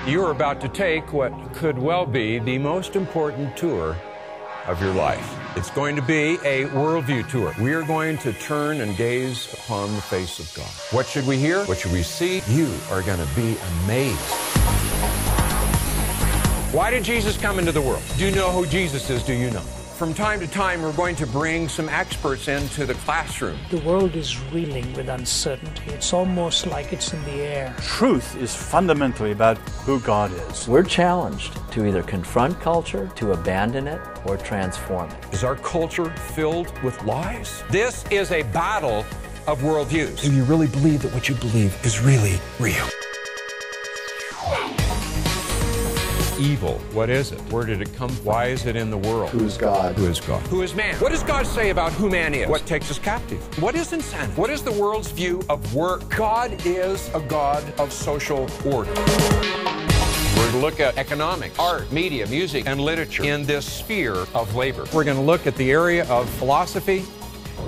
You are about to take what could well be the most important tour of your life. It's going to be a worldview tour. We are going to turn and gaze upon the face of God. What should we hear? What should we see? You are going to be amazed. Why did Jesus come into the world? Do you know who Jesus is? Do you know? From time to time, we're going to bring some experts into the classroom. The world is reeling with uncertainty. It's almost like it's in the air. Truth is fundamentally about who God is. We're challenged to either confront culture, to abandon it, or transform it. Is our culture filled with lies? This is a battle of worldviews. Do you really believe that what you believe is really real? Evil. What is it? Where did it come from? Why is it in the world? Who is God? Who is God? Who is man? What does God say about who man is? What takes us captive? What is insanity? What is the world's view of work? God is a God of social order. We're going to look at economics, art, media, music, and literature in this sphere of labor. We're going to look at the area of philosophy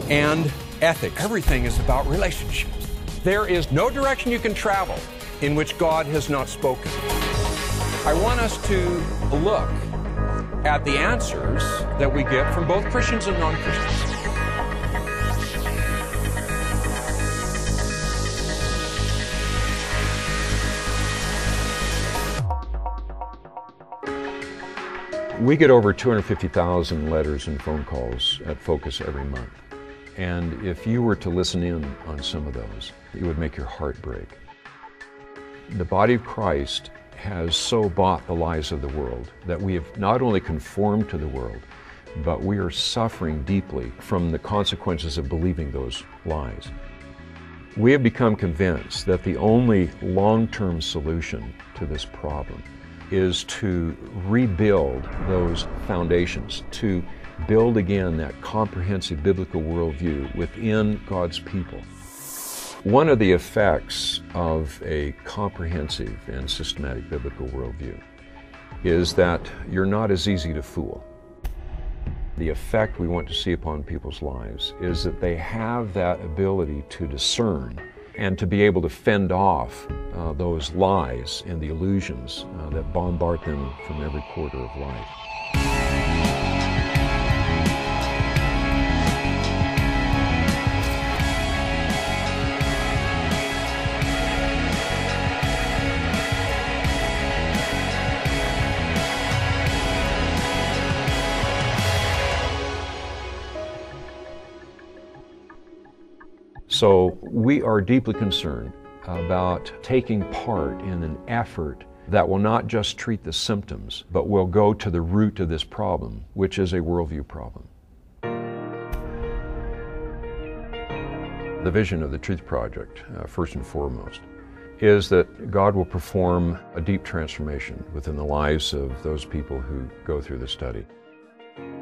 and ethics. Everything is about relationships. There is no direction you can travel in which God has not spoken. I want us to look at the answers that we get from both Christians and non-Christians. We get over 250,000 letters and phone calls at Focus every month. And if you were to listen in on some of those, it would make your heart break. The body of Christ has so bought the lies of the world that we have not only conformed to the world, but we are suffering deeply from the consequences of believing those lies. We have become convinced that the only long-term solution to this problem is to rebuild those foundations, to build again that comprehensive biblical worldview within God's people. One of the effects of a comprehensive and systematic biblical worldview is that you're not as easy to fool. The effect we want to see upon people's lives is that they have that ability to discern and to be able to fend off those lies and the illusions that bombard them from every quarter of life. So we are deeply concerned about taking part in an effort that will not just treat the symptoms, but will go to the root of this problem, which is a worldview problem. The vision of the Truth Project, first and foremost, is that God will perform a deep transformation within the lives of those people who go through the study.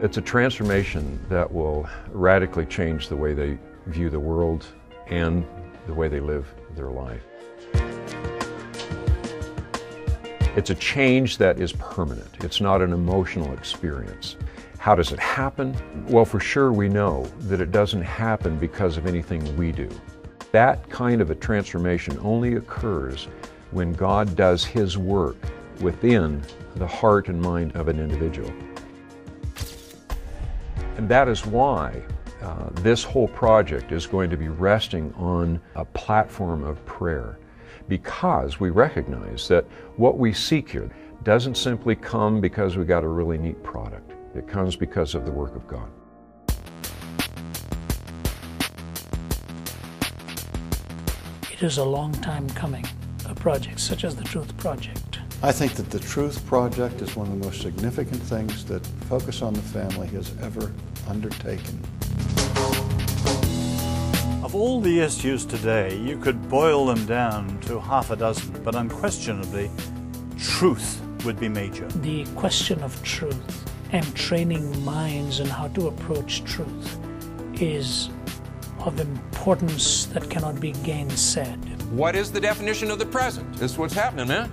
It's a transformation that will radically change the way they view the world and the way they live their life. It's a change that is permanent. It's not an emotional experience. How does it happen? Well, for sure we know that it doesn't happen because of anything we do. That kind of a transformation only occurs when God does His work within the heart and mind of an individual. And that is why this whole project is going to be resting on a platform of prayer, because we recognize that what we seek here doesn't simply come because we got a really neat product. It comes because of the work of God. It is a long time coming, a project such as the Truth Project. I think that the Truth Project is one of the most significant things that Focus on the Family has ever undertaken. Of all the issues today, you could boil them down to half a dozen, but unquestionably, truth would be major. The question of truth and training minds in how to approach truth is of importance that cannot be gainsaid. What is the definition of the present? This is what's happening, man.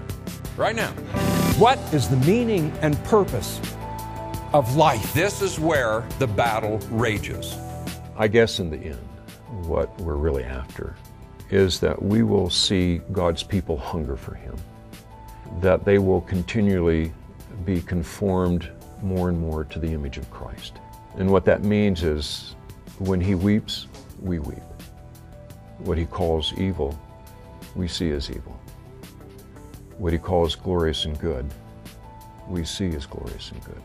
Right now. What is the meaning and purpose of life? This is where the battle rages. I guess in the end, what we're really after is that we will see God's people hunger for Him, that they will continually be conformed more and more to the image of Christ. And what that means is when He weeps, we weep. What He calls evil, we see as evil. What He calls glorious and good, we see as glorious and good.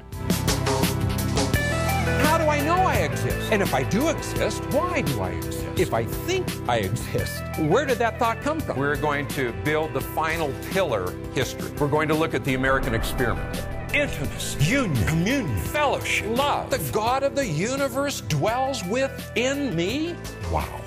How do I know I exist? And if I do exist, why do I exist? If I think I exist, where did that thought come from? We're going to build the final pillar history. We're going to look at the American experiment. Intimacy, union, communion, fellowship, love. The God of the universe dwells within me? Wow.